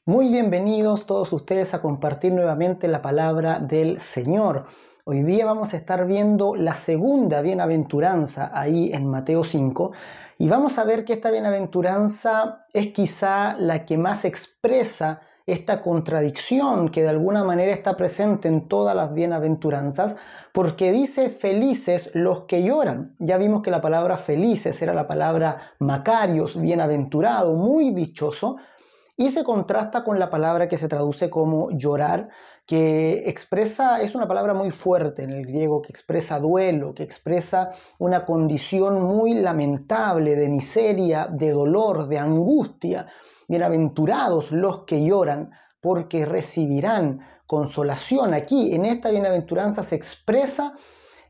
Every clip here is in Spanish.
Muy bienvenidos todos ustedes a compartir nuevamente la palabra del Señor. Hoy día vamos a estar viendo la segunda bienaventuranza ahí en Mateo 5 y vamos a ver que esta bienaventuranza es quizá la que más expresa esta contradicción que de alguna manera está presente en todas las bienaventuranzas, porque dice felices los que lloran. Ya vimos que la palabra felices era la palabra Macarios, bienaventurado, muy dichoso, y se contrasta con la palabra que se traduce como llorar, que expresa, es una palabra muy fuerte en el griego, que expresa duelo, que expresa una condición muy lamentable de miseria, de dolor, de angustia. Bienaventurados los que lloran, porque recibirán consolación. Aquí, en esta bienaventuranza, se expresa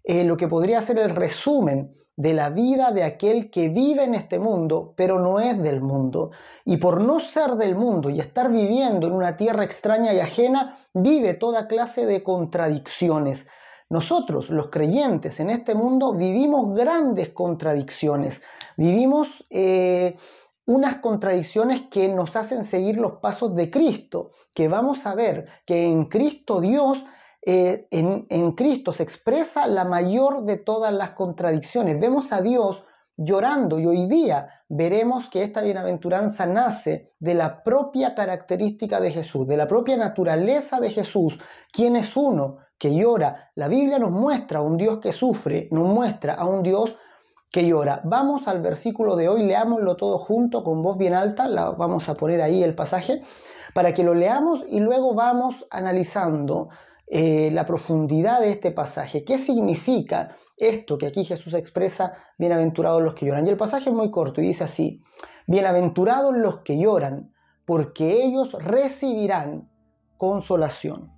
lo que podría ser el resumen de la vida de aquel que vive en este mundo, pero no es del mundo. Y por no ser del mundo y estar viviendo en una tierra extraña y ajena, vive toda clase de contradicciones. Nosotros, los creyentes en este mundo, vivimos grandes contradicciones. Vivimos unas contradicciones que nos hacen seguir los pasos de Cristo, que vamos a ver que en Cristo Dios, en Cristo se expresa la mayor de todas las contradicciones. Vemos a Dios llorando y hoy día veremos que esta bienaventuranza nace de la propia característica de Jesús, de la propia naturaleza de Jesús, quien es uno que llora. La Biblia nos muestra a un Dios que sufre, nos muestra a un Dios que llora. Vamos al versículo de hoy, leámoslo todo junto con voz bien alta, vamos a poner ahí el pasaje para que lo leamos y luego vamos analizando la profundidad de este pasaje. ¿Qué significa esto que aquí Jesús expresa, bienaventurados los que lloran? Y el pasaje es muy corto y dice así: bienaventurados los que lloran, porque ellos recibirán consolación.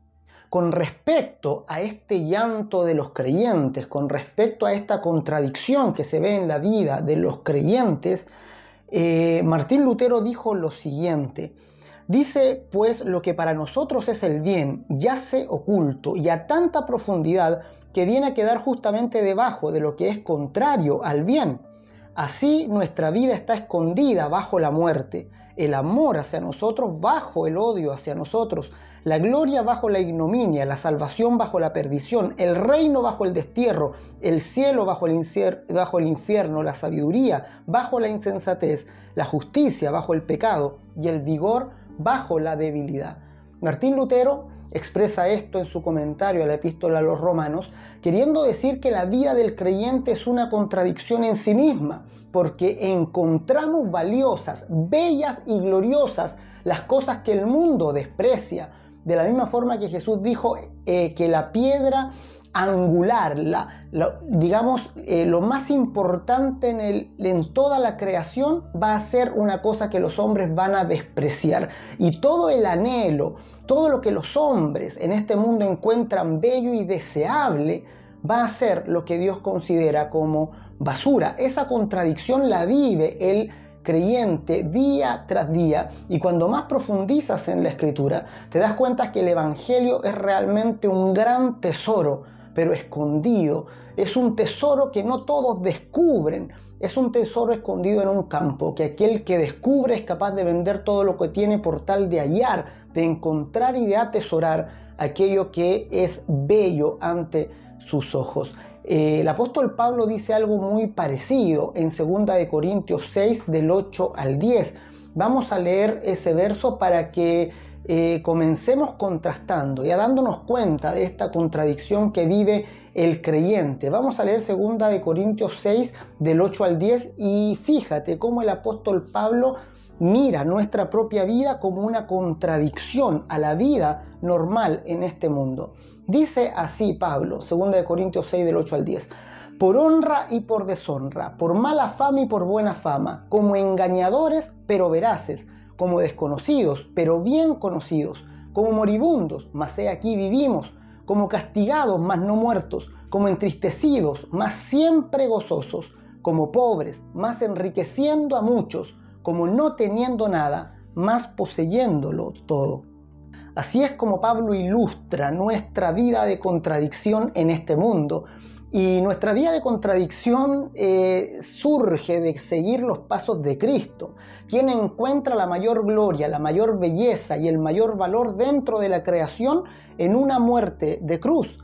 Con respecto a este llanto de los creyentes, con respecto a esta contradicción que se ve en la vida de los creyentes, Martín Lutero dijo lo siguiente: dice, pues, lo que para nosotros es el bien yace oculto y a tanta profundidad que viene a quedar justamente debajo de lo que es contrario al bien. Así nuestra vida está escondida bajo la muerte, el amor hacia nosotros bajo el odio hacia nosotros, la gloria bajo la ignominia, la salvación bajo la perdición, el reino bajo el destierro, el cielo bajo el infierno, la sabiduría bajo la insensatez, la justicia bajo el pecado y el vigor bajo la debilidad. Martín Lutero expresa esto en su comentario a la epístola a los Romanos, queriendo decir que la vida del creyente es una contradicción en sí misma, porque encontramos valiosas, bellas y gloriosas las cosas que el mundo desprecia, de la misma forma que Jesús dijo que la piedra angular, lo más importante en toda la creación va a ser una cosa que los hombres van a despreciar, y todo el anhelo, todo lo que los hombres en este mundo encuentran bello y deseable va a ser lo que Dios considera como basura. Esa contradicción la vive el creyente día tras día, y cuando más profundizas en la Escritura te das cuenta que el Evangelio es realmente un gran tesoro, pero escondido. Es un tesoro que no todos descubren. Es un tesoro escondido en un campo, que aquel que descubre es capaz de vender todo lo que tiene por tal de hallar, de encontrar y de atesorar aquello que es bello ante sus ojos. El apóstol Pablo dice algo muy parecido en 2 Corintios 6 del 8 al 10. Vamos a leer ese verso para que comencemos contrastando y dándonos cuenta de esta contradicción que vive el creyente. Vamos a leer 2 Corintios 6 del 8 al 10 y fíjate cómo el apóstol Pablo mira nuestra propia vida como una contradicción a la vida normal en este mundo. Dice así Pablo, 2 Corintios 6 del 8 al 10: por honra y por deshonra, por mala fama y por buena fama, como engañadores pero veraces, como desconocidos pero bien conocidos, como moribundos, mas he aquí vivimos, como castigados mas no muertos, como entristecidos mas siempre gozosos, como pobres mas enriqueciendo a muchos, como no teniendo nada mas poseyéndolo todo. Así es como Pablo ilustra nuestra vida de contradicción en este mundo. Y nuestra vía de contradicción surge de seguir los pasos de Cristo, quien encuentra la mayor gloria, la mayor belleza y el mayor valor dentro de la creación en una muerte de cruz.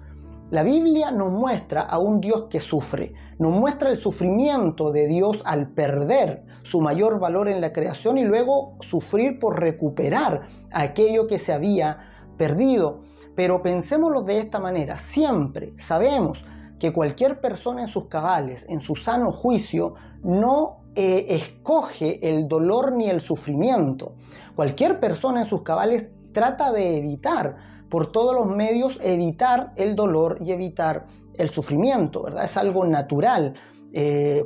La Biblia nos muestra a un Dios que sufre, nos muestra el sufrimiento de Dios al perder su mayor valor en la creación y luego sufrir por recuperar aquello que se había perdido. Pero pensémoslo de esta manera, siempre sabemos que cualquier persona en sus cabales, en su sano juicio, no escoge el dolor ni el sufrimiento. Cualquier persona en sus cabales trata de evitar, por todos los medios, evitar el dolor y evitar el sufrimiento, ¿verdad? Es algo natural.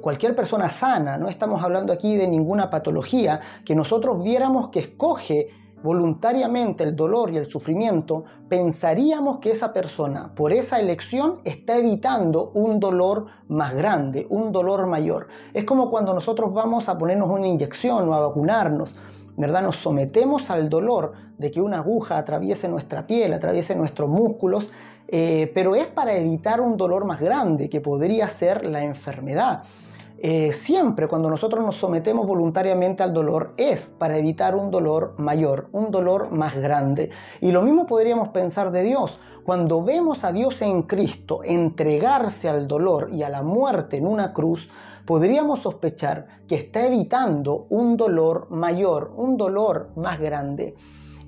Cualquier persona sana, no estamos hablando aquí de ninguna patología, que nosotros viéramos que escoge voluntariamente el dolor y el sufrimiento, pensaríamos que esa persona, por esa elección, está evitando un dolor más grande, un dolor mayor. Es como cuando nosotros vamos a ponernos una inyección o a vacunarnos, ¿verdad? Nos sometemos al dolor de que una aguja atraviese nuestra piel, atraviese nuestros músculos, pero es para evitar un dolor más grande, que podría ser la enfermedad. Siempre cuando nosotros nos sometemos voluntariamente al dolor es para evitar un dolor mayor, un dolor más grande. Y lo mismo podríamos pensar de Dios. Cuando vemos a Dios en Cristo entregarse al dolor y a la muerte en una cruz, podríamos sospechar que está evitando un dolor mayor, un dolor más grande.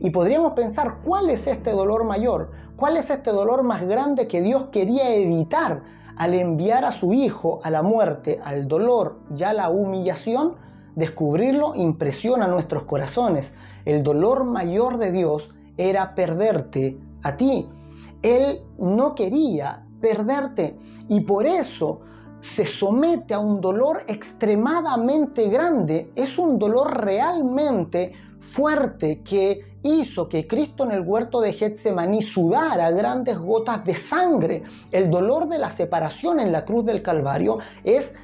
Y podríamos pensar, ¿cuál es este dolor mayor? ¿Cuál es este dolor más grande que Dios quería evitar al enviar a su Hijo a la muerte, al dolor y a la humillación? Descubrirlo impresiona nuestros corazones. El dolor mayor de Dios era perderte a ti. Él no quería perderte y por eso se somete a un dolor extremadamente grande. Es un dolor realmente fuerte que hizo que Cristo en el huerto de Getsemaní sudara grandes gotas de sangre. El dolor de la separación en la cruz del Calvario es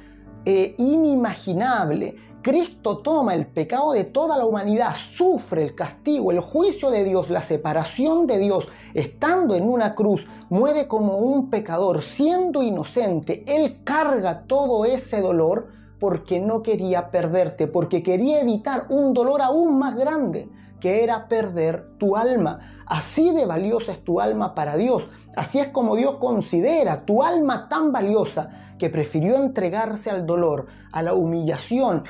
inimaginable. Cristo toma el pecado de toda la humanidad, sufre el castigo, el juicio de Dios, la separación de Dios, estando en una cruz, muere como un pecador, siendo inocente. Él carga todo ese dolor porque no quería perderte, porque quería evitar un dolor aún más grande, que era perder tu alma. Así de valiosa es tu alma para Dios. Así es como Dios considera tu alma tan valiosa que prefirió entregarse al dolor, a la humillación,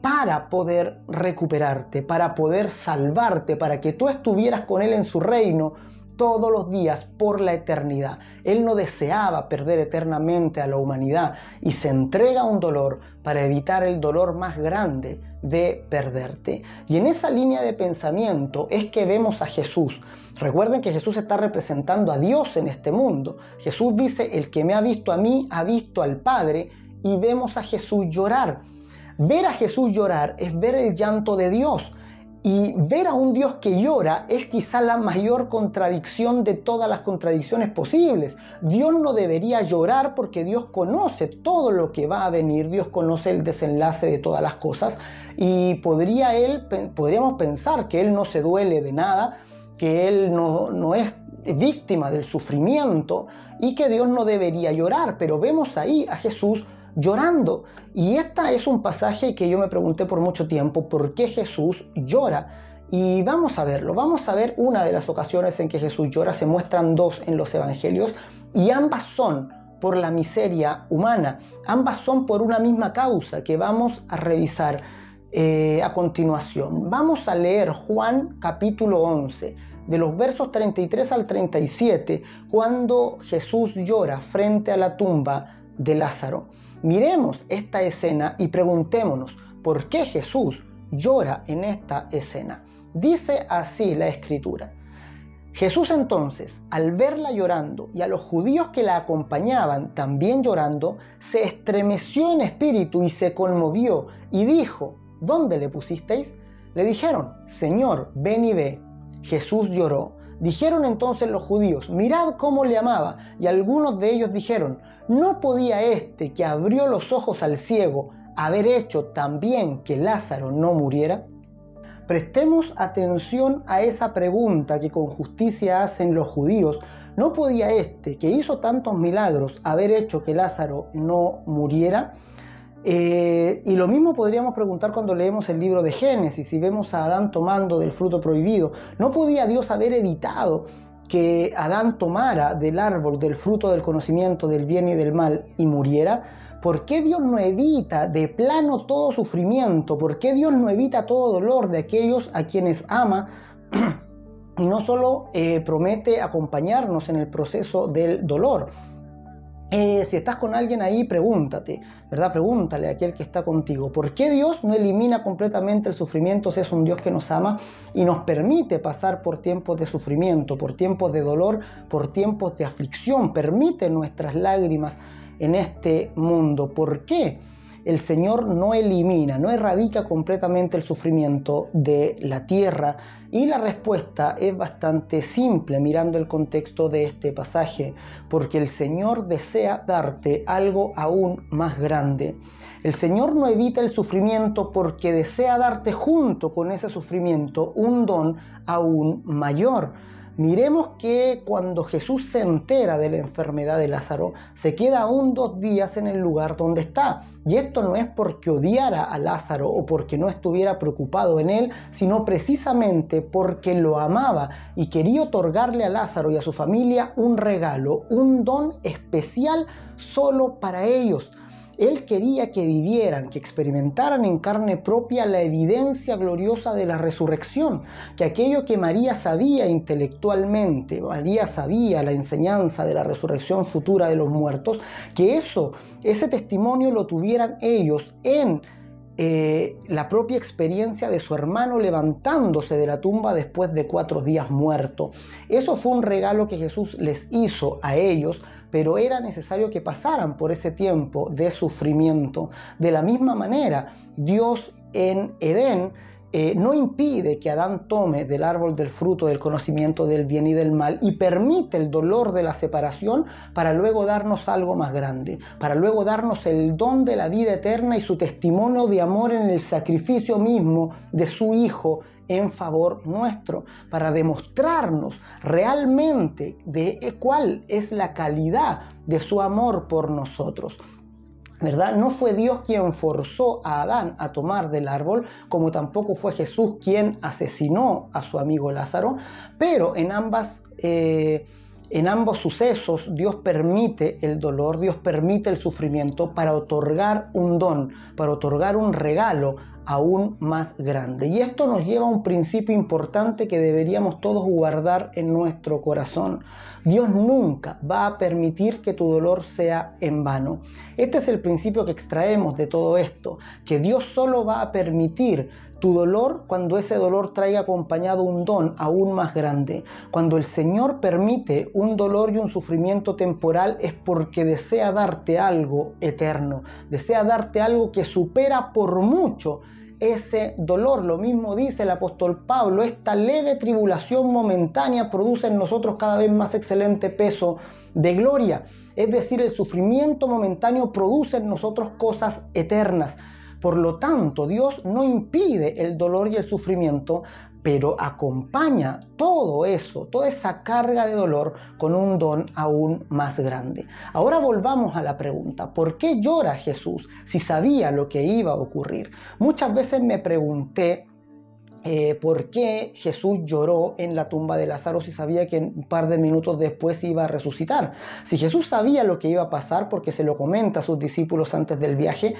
para poder recuperarte, para poder salvarte, para que tú estuvieras con Él en su reino todos los días por la eternidad. Él no deseaba perder eternamente a la humanidad y se entrega a un dolor para evitar el dolor más grande de perderte. Y en esa línea de pensamiento es que vemos a Jesús. Recuerden que Jesús está representando a Dios en este mundo. Jesús dice, el que me ha visto a mí, ha visto al Padre, y vemos a Jesús llorar. Ver a Jesús llorar es ver el llanto de Dios. Y ver a un Dios que llora es quizá la mayor contradicción de todas las contradicciones posibles. Dios no debería llorar porque Dios conoce todo lo que va a venir. Dios conoce el desenlace de todas las cosas. Y podríamos pensar que Él no se duele de nada, que Él no es víctima del sufrimiento y que Dios no debería llorar. Pero vemos ahí a Jesús llorando. Y este es un pasaje que yo me pregunté por mucho tiempo, ¿por qué Jesús llora? Y vamos a verlo. Vamos a ver una de las ocasiones en que Jesús llora. Se muestran dos en los evangelios y ambas son por la miseria humana. Ambas son por una misma causa que vamos a revisar a continuación. Vamos a leer Juan capítulo 11, de los versos 33 al 37, cuando Jesús llora frente a la tumba de Lázaro. Miremos esta escena y preguntémonos por qué Jesús llora en esta escena. Dice así la Escritura. Jesús entonces, al verla llorando y a los judíos que la acompañaban también llorando, se estremeció en espíritu y se conmovió y dijo, ¿dónde le pusisteis? Le dijeron, Señor, ven y ve. Jesús lloró. Dijeron entonces los judíos, mirad cómo le amaba, y algunos de ellos dijeron, ¿no podía este que abrió los ojos al ciego haber hecho también que Lázaro no muriera? Prestemos atención a esa pregunta que con justicia hacen los judíos ¿No podía este, que hizo tantos milagros, haber hecho que Lázaro no muriera? Y lo mismo podríamos preguntar cuando leemos el libro de Génesis y vemos a Adán tomando del fruto prohibido. ¿No podía Dios haber evitado que Adán tomara del árbol, del fruto del conocimiento del bien y del mal y muriera? ¿Por qué Dios no evita de plano todo sufrimiento? ¿Por qué Dios no evita todo dolor de aquellos a quienes ama? Y no solo promete acompañarnos en el proceso del dolor. Si estás con alguien ahí, pregúntate, ¿verdad? Pregúntale a aquel que está contigo, ¿por qué Dios no elimina completamente el sufrimiento si es un Dios que nos ama y nos permite pasar por tiempos de sufrimiento, por tiempos de dolor, por tiempos de aflicción? Permite nuestras lágrimas en este mundo. ¿Por qué el Señor no elimina, no erradica completamente el sufrimiento de la tierra? Y la respuesta es bastante simple mirando el contexto de este pasaje, porque el Señor desea darte algo aún más grande. El Señor no evita el sufrimiento porque desea darte junto con ese sufrimiento un don aún mayor. Miremos que cuando Jesús se entera de la enfermedad de Lázaro, se queda aún 2 días en el lugar donde está. Y esto no es porque odiara a Lázaro o porque no estuviera preocupado en él, sino precisamente porque lo amaba y quería otorgarle a Lázaro y a su familia un regalo, un don especial solo para ellos. Él quería que vivieran, que experimentaran en carne propia la evidencia gloriosa de la resurrección, que aquello que María sabía intelectualmente, María sabía la enseñanza de la resurrección futura de los muertos, que ese testimonio lo tuvieran ellos en la propia experiencia de su hermano levantándose de la tumba después de 4 días muerto. Eso fue un regalo que Jesús les hizo a ellos, pero era necesario que pasaran por ese tiempo de sufrimiento. De la misma manera, Dios en Edén no impide que Adán tome del árbol del fruto del conocimiento del bien y del mal y permite el dolor de la separación para luego darnos algo más grande, para luego darnos el don de la vida eterna y su testimonio de amor en el sacrificio mismo de su Hijo en favor nuestro, para demostrarnos realmente de cuál es la calidad de su amor por nosotros. ¿Verdad? No fue Dios quien forzó a Adán a tomar del árbol, como tampoco fue Jesús quien asesinó a su amigo Lázaro, pero en ambos sucesos Dios permite el dolor, Dios permite el sufrimiento para otorgar un don, para otorgar un regalo aún más grande. Y esto nos lleva a un principio importante que deberíamos todos guardar en nuestro corazón. Dios nunca va a permitir que tu dolor sea en vano. Este es el principio que extraemos de todo esto, que Dios solo va a permitir tu dolor cuando ese dolor traiga acompañado un don aún más grande. Cuando el Señor permite un dolor y un sufrimiento temporal es porque desea darte algo eterno, desea darte algo que supera por mucho ese dolor. Lo mismo dice el apóstol Pablo: esta leve tribulación momentánea produce en nosotros cada vez más excelente peso de gloria. Es decir, el sufrimiento momentáneo produce en nosotros cosas eternas. Por lo tanto, Dios no impide el dolor y el sufrimiento, pero acompaña todo eso, toda esa carga de dolor con un don aún más grande. Ahora volvamos a la pregunta: ¿por qué llora Jesús si sabía lo que iba a ocurrir? Muchas veces me pregunté por qué Jesús lloró en la tumba de Lázaro si sabía que un par de minutos después iba a resucitar. Si Jesús sabía lo que iba a pasar, porque se lo comenta a sus discípulos antes del viaje,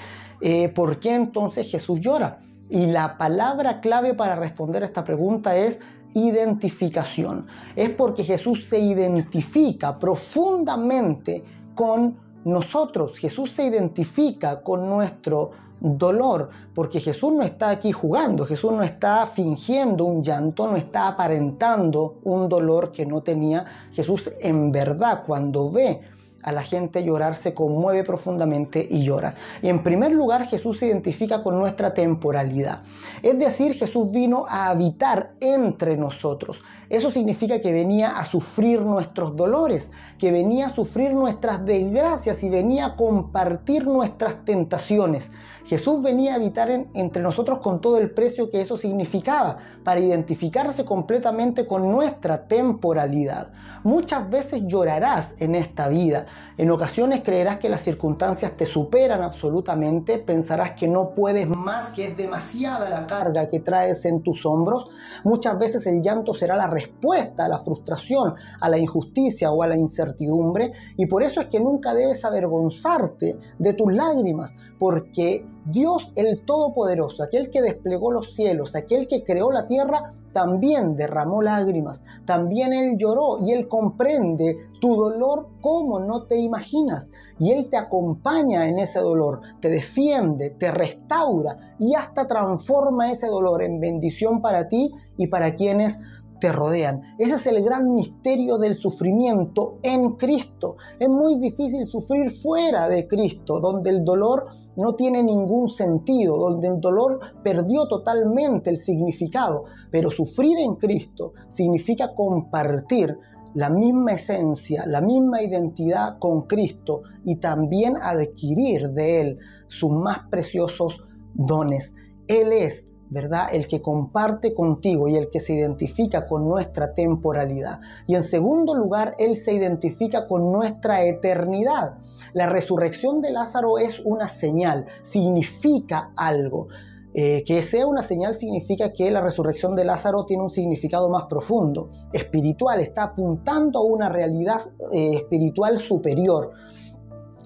¿por qué entonces Jesús llora? Y la palabra clave para responder a esta pregunta es identificación. Es porque Jesús se identifica profundamente con nosotros. Jesús se identifica con nuestro dolor, porque Jesús no está aquí jugando, Jesús no está fingiendo un llanto, no está aparentando un dolor que no tenía. Jesús en verdad, cuando ve a la gente llorar, se conmueve profundamente y llora. Y en primer lugar, Jesús se identifica con nuestra temporalidad. Es decir, Jesús vino a habitar entre nosotros. Eso significa que venía a sufrir nuestros dolores, que venía a sufrir nuestras desgracias y venía a compartir nuestras tentaciones. Jesús venía a habitar entre nosotros con todo el precio que eso significaba, para identificarse completamente con nuestra temporalidad. Muchas veces llorarás en esta vida. En ocasiones creerás que las circunstancias te superan absolutamente, pensarás que no puedes más, que es demasiada la carga que traes en tus hombros. Muchas veces el llanto será la respuesta a la frustración, a la injusticia o a la incertidumbre, y por eso es que nunca debes avergonzarte de tus lágrimas, porque Dios el Todopoderoso, aquel que desplegó los cielos, aquel que creó la tierra, también derramó lágrimas, también Él lloró y Él comprende tu dolor como no te imaginas. Y Él te acompaña en ese dolor, te defiende, te restaura y hasta transforma ese dolor en bendición para ti y para quienes te rodean. Ese es el gran misterio del sufrimiento en Cristo. Es muy difícil sufrir fuera de Cristo, donde el dolor no tiene ningún sentido, donde el dolor perdió totalmente el significado. Pero sufrir en Cristo significa compartir la misma esencia, la misma identidad con Cristo y también adquirir de Él sus más preciosos dones. Él es, ¿verdad?, el que comparte contigo y el que se identifica con nuestra temporalidad. Y en segundo lugar, Él se identifica con nuestra eternidad. La resurrección de Lázaro es una señal, significa algo. Que sea una señal significa que la resurrección de Lázaro tiene un significado más profundo, espiritual, está apuntando a una realidad espiritual superior.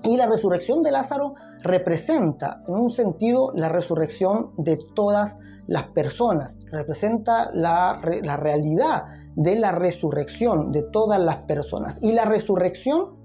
Y la resurrección de Lázaro representa, en un sentido, la resurrección de todas las personas. Representa la realidad de la resurrección de todas las personas. Y la resurrección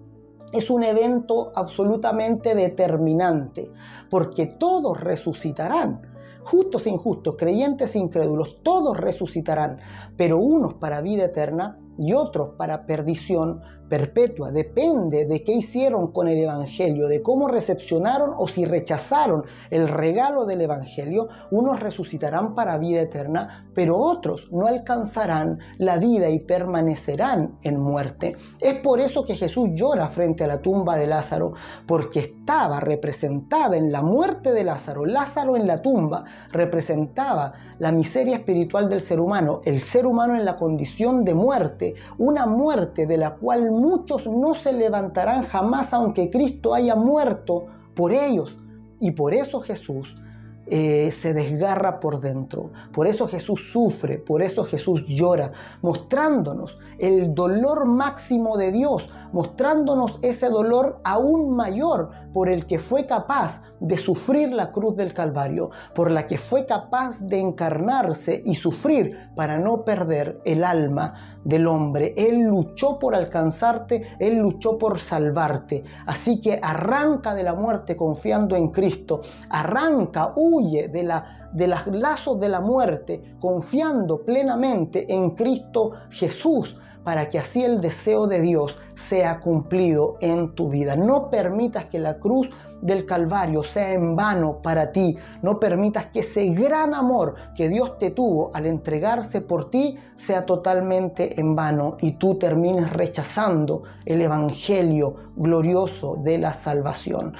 es un evento absolutamente determinante, porque todos resucitarán. Justos e injustos, creyentes e incrédulos, todos resucitarán, pero unos para vida eterna y otros para perdición perpetua. Depende de qué hicieron con el Evangelio, de cómo recepcionaron o si rechazaron el regalo del Evangelio. Unos resucitarán para vida eterna, pero otros no alcanzarán la vida y permanecerán en muerte. Es por eso que Jesús llora frente a la tumba de Lázaro, porque estaba representada en la muerte de Lázaro. Lázaro en la tumba representaba la miseria espiritual del ser humano, el ser humano en la condición de muerte, una muerte de la cual muchos no se levantarán jamás, aunque Cristo haya muerto por ellos. Y por eso Jesús se desgarra por dentro, por eso Jesús sufre, por eso Jesús llora, mostrándonos el dolor máximo de Dios, mostrándonos ese dolor aún mayor por el que fue capaz de sufrir la cruz del Calvario, por la que fue capaz de encarnarse y sufrir para no perder el alma del hombre. Él luchó por alcanzarte, Él luchó por salvarte. Así que arranca de la muerte confiando en Cristo, arranca, huye de los lazos de la muerte, confiando plenamente en Cristo Jesús, para que así el deseo de Dios sea cumplido en tu vida. No permitas que la cruz del Calvario sea en vano para ti. No permitas que ese gran amor que Dios te tuvo al entregarse por ti sea totalmente en vano y tú termines rechazando el Evangelio glorioso de la salvación.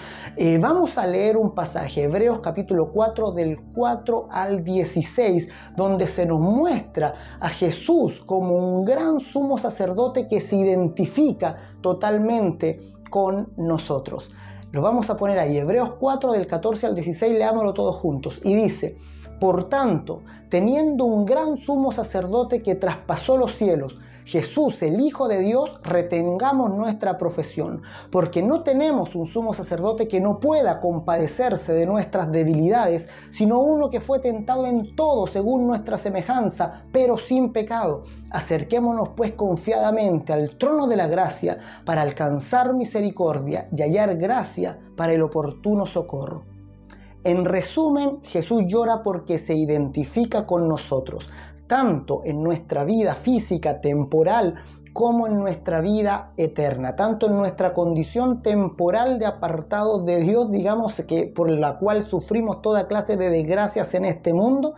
Vamos a leer un pasaje, Hebreos capítulo 4, del 4 al 16, donde se nos muestra a Jesús como un gran sumo sacerdote que se identifica totalmente con nosotros. Lo vamos a poner ahí, Hebreos 4 del 14 al 16, leámoslo todos juntos. Y dice: por tanto, teniendo un gran sumo sacerdote que traspasó los cielos, Jesús, el Hijo de Dios, retengamos nuestra profesión, porque no tenemos un sumo sacerdote que no pueda compadecerse de nuestras debilidades, sino uno que fue tentado en todo según nuestra semejanza, pero sin pecado. Acerquémonos pues confiadamente al trono de la gracia para alcanzar misericordia y hallar gracia para el oportuno socorro. En resumen, Jesús llora porque se identifica con nosotros, tanto en nuestra vida física, temporal, como en nuestra vida eterna, tanto en nuestra condición temporal de apartados de Dios, digamos, que por la cual sufrimos toda clase de desgracias en este mundo,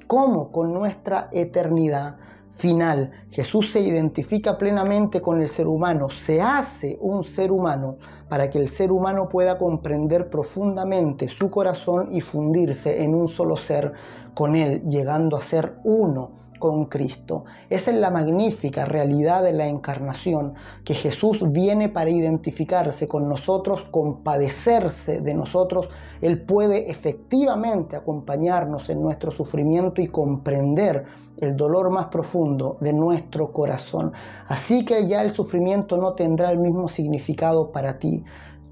como con nuestra eternidad final. Jesús se identifica plenamente con el ser humano, se hace un ser humano para que el ser humano pueda comprender profundamente su corazón y fundirse en un solo ser con Él, llegando a ser uno con Cristo. Esa es la magnífica realidad de la encarnación, que Jesús viene para identificarse con nosotros, compadecerse de nosotros. Él puede efectivamente acompañarnos en nuestro sufrimiento y comprender el dolor más profundo de nuestro corazón. Así que ya el sufrimiento no tendrá el mismo significado para ti.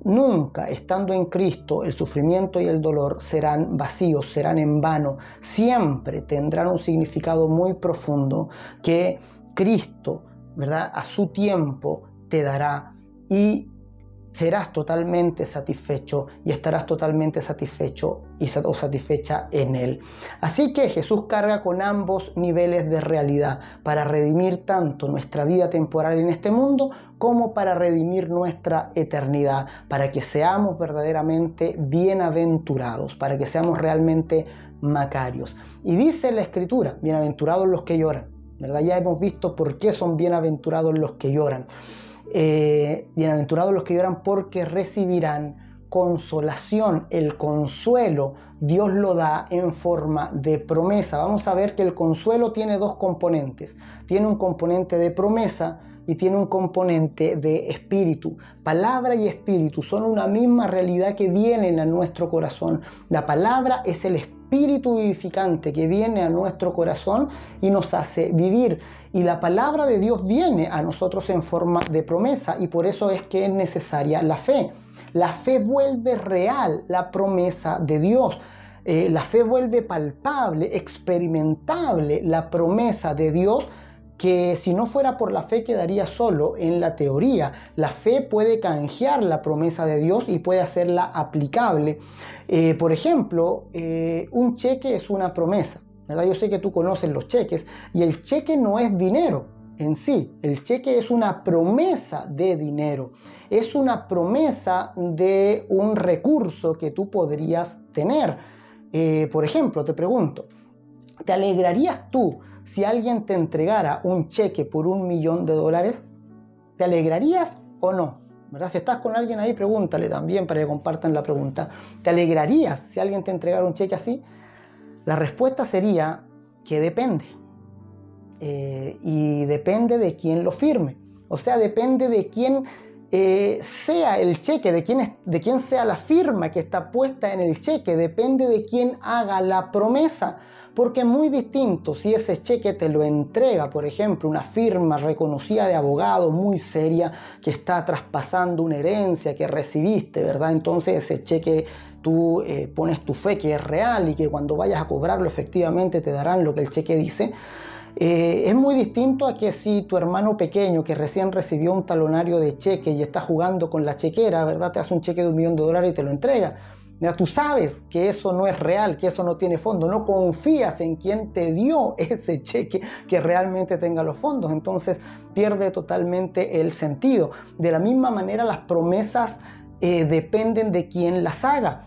Nunca, estando en Cristo, el sufrimiento y el dolor serán vacíos, serán en vano. Siempre tendrán un significado muy profundo que Cristo, ¿verdad?, a su tiempo te dará, y serás totalmente satisfecho y estarás totalmente satisfecho o satisfecha en Él. Así que Jesús carga con ambos niveles de realidad para redimir tanto nuestra vida temporal en este mundo como para redimir nuestra eternidad, para que seamos verdaderamente bienaventurados, para que seamos realmente macarios. Y dice la Escritura, bienaventurados los que lloran, ¿verdad? Ya hemos visto por qué son bienaventurados los que lloran. Bienaventurados los que lloran porque recibirán consolación. El consuelo Dios lo da en forma de promesa. Vamos a ver que el consuelo tiene dos componentes. Tiene un componente de promesa y tiene un componente de espíritu. Palabra y espíritu son una misma realidad que vienen a nuestro corazón. La palabra es el espíritu vivificante que viene a nuestro corazón y nos hace vivir. Y la palabra de Dios viene a nosotros en forma de promesa, y por eso es que es necesaria la fe. La fe vuelve real la promesa de Dios. La fe vuelve palpable, experimentable la promesa de Dios, que si no fuera por la fe quedaría solo en la teoría. La fe puede canjear la promesa de Dios y puede hacerla aplicable. Por ejemplo, un cheque es una promesa, ¿verdad? Yo sé que tú conoces los cheques, y el cheque no es dinero en sí. El cheque es una promesa de dinero. Es una promesa de un recurso que tú podrías tener. Por ejemplo, te pregunto, ¿te alegrarías tú si alguien te entregara un cheque por $1.000.000? ¿Te alegrarías o no? ¿Verdad? Si estás con alguien ahí, pregúntale también para que compartan la pregunta. ¿Te alegrarías si alguien te entregara un cheque así? La respuesta sería que depende. Y depende de quién lo firme. O sea, depende de quién sea el cheque, de quién sea la firma que está puesta en el cheque. Depende de quién haga la promesa. Porque es muy distinto si ese cheque te lo entrega, por ejemplo, una firma reconocida de abogados muy seria que está traspasando una herencia que recibiste, ¿verdad? Entonces ese cheque tú pones tu fe que es real y que cuando vayas a cobrarlo efectivamente te darán lo que el cheque dice. Es muy distinto a que si tu hermano pequeño que recién recibió un talonario de cheque y está jugando con la chequera, ¿verdad?, te hace un cheque de $1.000.000 y te lo entrega. Mira, tú sabes que eso no es real, que eso no tiene fondo. No confías en quien te dio ese cheque que realmente tenga los fondos. Entonces pierde totalmente el sentido. De la misma manera, las promesas dependen de quien las haga.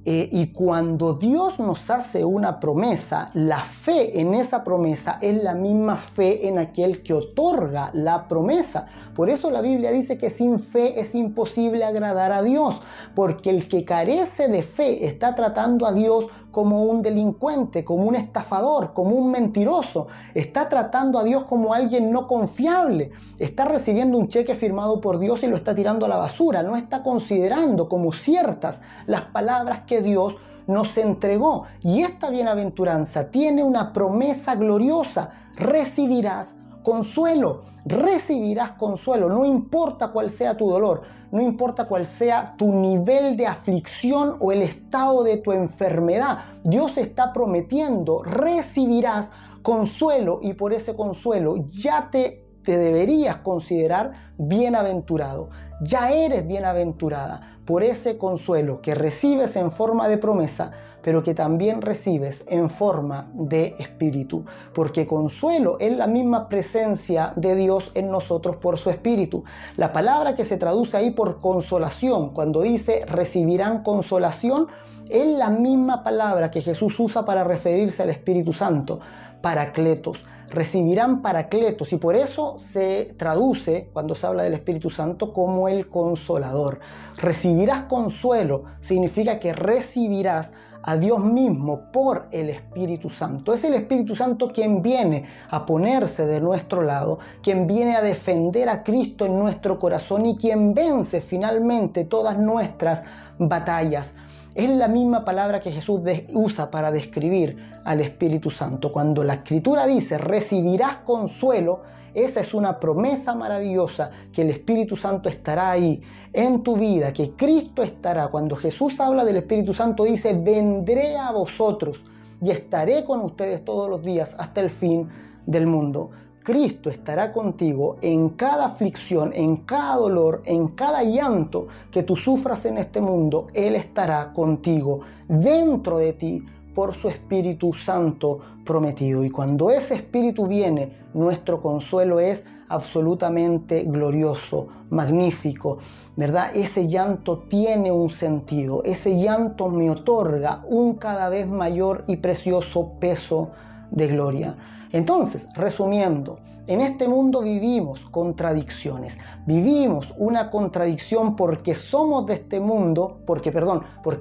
Y cuando Dios nos hace una promesa, la fe en esa promesa es la misma fe en aquel que otorga la promesa. Por eso la Biblia dice que sin fe es imposible agradar a Dios, porque el que carece de fe está tratando a Dios como un delincuente, como un estafador, como un mentiroso. Está tratando a Dios como alguien no confiable. Está recibiendo un cheque firmado por Dios y lo está tirando a la basura. No está considerando como ciertas las palabras que Dios nos entregó. Y esta bienaventuranza tiene una promesa gloriosa: recibirás consuelo. Recibirás consuelo, no importa cuál sea tu dolor, no importa cuál sea tu nivel de aflicción o el estado de tu enfermedad. Dios está prometiendo: recibirás consuelo, y por ese consuelo ya te te deberías considerar bienaventurado. Ya eres bienaventurada por ese consuelo que recibes en forma de promesa, pero que también recibes en forma de espíritu. Porque consuelo es la misma presencia de Dios en nosotros por su espíritu. La palabra que se traduce ahí por consolación, cuando dice recibirán consolación, es la misma palabra que Jesús usa para referirse al Espíritu Santo, paracletos. Recibirán paracletos, y por eso se traduce, cuando se habla del Espíritu Santo, como el Consolador. Recibirás consuelo significa que recibirás a Dios mismo por el Espíritu Santo. Es el Espíritu Santo quien viene a ponerse de nuestro lado, quien viene a defender a Cristo en nuestro corazón y quien vence finalmente todas nuestras batallas. Es la misma palabra que Jesús usa para describir al Espíritu Santo. Cuando la Escritura dice recibirás consuelo, esa es una promesa maravillosa, que el Espíritu Santo estará ahí en tu vida, que Cristo estará. Cuando Jesús habla del Espíritu Santo dice vendré a vosotros y estaré con ustedes todos los días hasta el fin del mundo. Cristo estará contigo en cada aflicción, en cada dolor, en cada llanto que tú sufras en este mundo. Él estará contigo, dentro de ti, por su Espíritu Santo prometido. Y cuando ese Espíritu viene, nuestro consuelo es absolutamente glorioso, magnífico, ¿verdad? Ese llanto tiene un sentido. Ese llanto me otorga un cada vez mayor y precioso peso de gloria. Entonces, resumiendo, en este mundo vivimos contradicciones. Vivimos una contradicción porque somos de este mundo, porque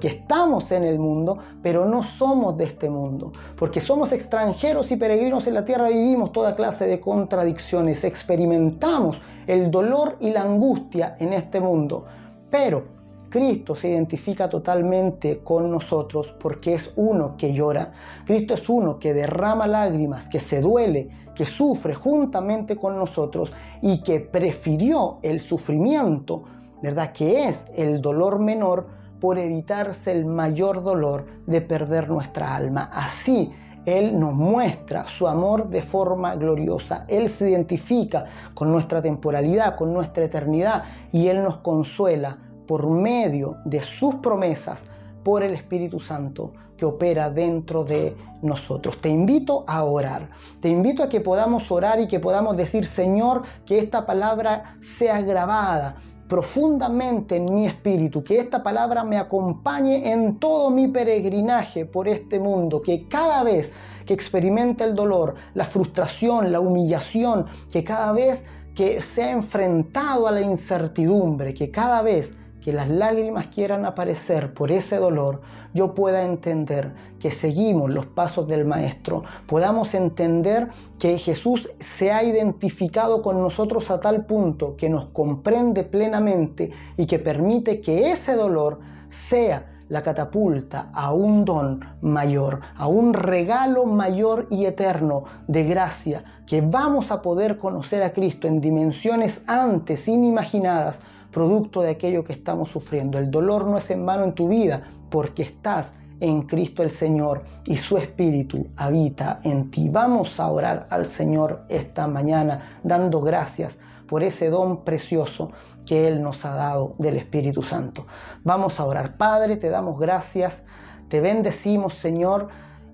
estamos en el mundo, pero no somos de este mundo. Porque somos extranjeros y peregrinos en la tierra, vivimos toda clase de contradicciones. Experimentamos el dolor y la angustia en este mundo. Pero Cristo se identifica totalmente con nosotros porque es uno que llora. Cristo es uno que derrama lágrimas, que se duele, que sufre juntamente con nosotros y que prefirió el sufrimiento, ¿verdad? Que es el dolor menor, por evitarse el mayor dolor de perder nuestra alma. Así Él nos muestra su amor de forma gloriosa. Él se identifica con nuestra temporalidad, con nuestra eternidad, y Él nos consuela por medio de sus promesas, por el Espíritu Santo que opera dentro de nosotros. Te invito a orar. Te invito a que podamos orar y que podamos decir: Señor, que esta palabra sea grabada profundamente en mi espíritu, que esta palabra me acompañe en todo mi peregrinaje por este mundo, que cada vez que experimente el dolor, la frustración, la humillación, que cada vez que sea enfrentado a la incertidumbre, que cada vez que las lágrimas quieran aparecer por ese dolor, yo pueda entender que seguimos los pasos del Maestro, podamos entender que Jesús se ha identificado con nosotros a tal punto que nos comprende plenamente y que permite que ese dolor sea la catapulta a un don mayor, a un regalo mayor y eterno de gracia, que vamos a poder conocer a Cristo en dimensiones antes inimaginadas, producto de aquello que estamos sufriendo. El dolor no es en vano en tu vida, porque estás en Cristo el Señor y su Espíritu habita en ti. Vamos a orar al Señor esta mañana, dando gracias por ese don precioso que Él nos ha dado del Espíritu Santo. Vamos a orar. Padre, te damos gracias, te bendecimos, Señor,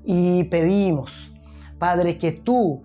y pedimos, Padre, que tú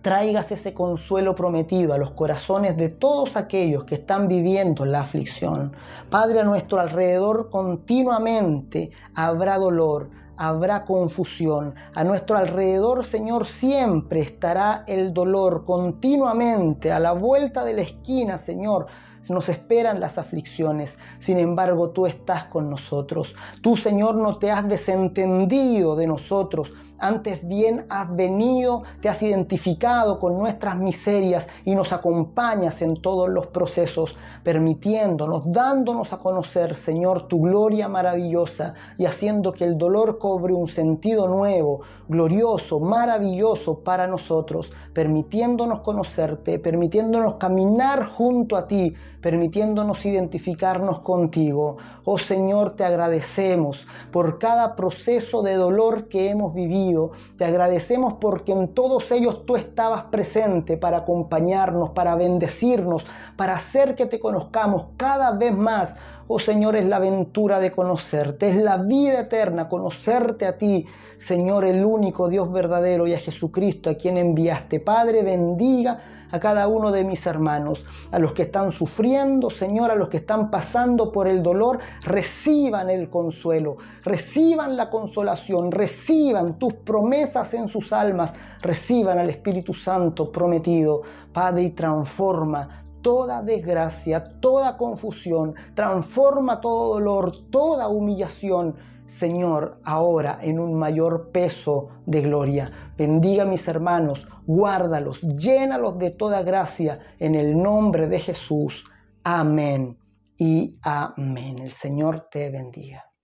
traigas ese consuelo prometido a los corazones de todos aquellos que están viviendo la aflicción. Padre, a nuestro alrededor continuamente habrá dolor, habrá confusión. A nuestro alrededor, Señor, siempre estará el dolor continuamente. A la vuelta de la esquina, Señor, nos esperan las aflicciones. Sin embargo, tú estás con nosotros. Tú, Señor, no te has desentendido de nosotros. Antes bien has venido, te has identificado con nuestras miserias y nos acompañas en todos los procesos, permitiéndonos, dándonos a conocer, Señor, tu gloria maravillosa y haciendo que el dolor cobre un sentido nuevo, glorioso, maravilloso para nosotros, permitiéndonos conocerte, permitiéndonos caminar junto a ti, permitiéndonos identificarnos contigo. Oh Señor, te agradecemos por cada proceso de dolor que hemos vivido. Te agradecemos porque en todos ellos tú estabas presente para acompañarnos, para bendecirnos, para hacer que te conozcamos cada vez más. Oh Señor, es la aventura de conocerte, es la vida eterna, conocerte a ti, Señor, el único Dios verdadero, y a Jesucristo, a quien enviaste. Padre, bendiga a cada uno de mis hermanos, a los que están sufriendo, Señor, a los que están pasando por el dolor, reciban el consuelo, reciban la consolación, reciban tus promesas en sus almas, reciban al Espíritu Santo prometido. Padre, y transforma toda desgracia, toda confusión, transforma todo dolor, toda humillación, Señor, ahora en un mayor peso de gloria. Bendiga a mis hermanos, guárdalos, llénalos de toda gracia, en el nombre de Jesús. Amén y amén. El Señor te bendiga.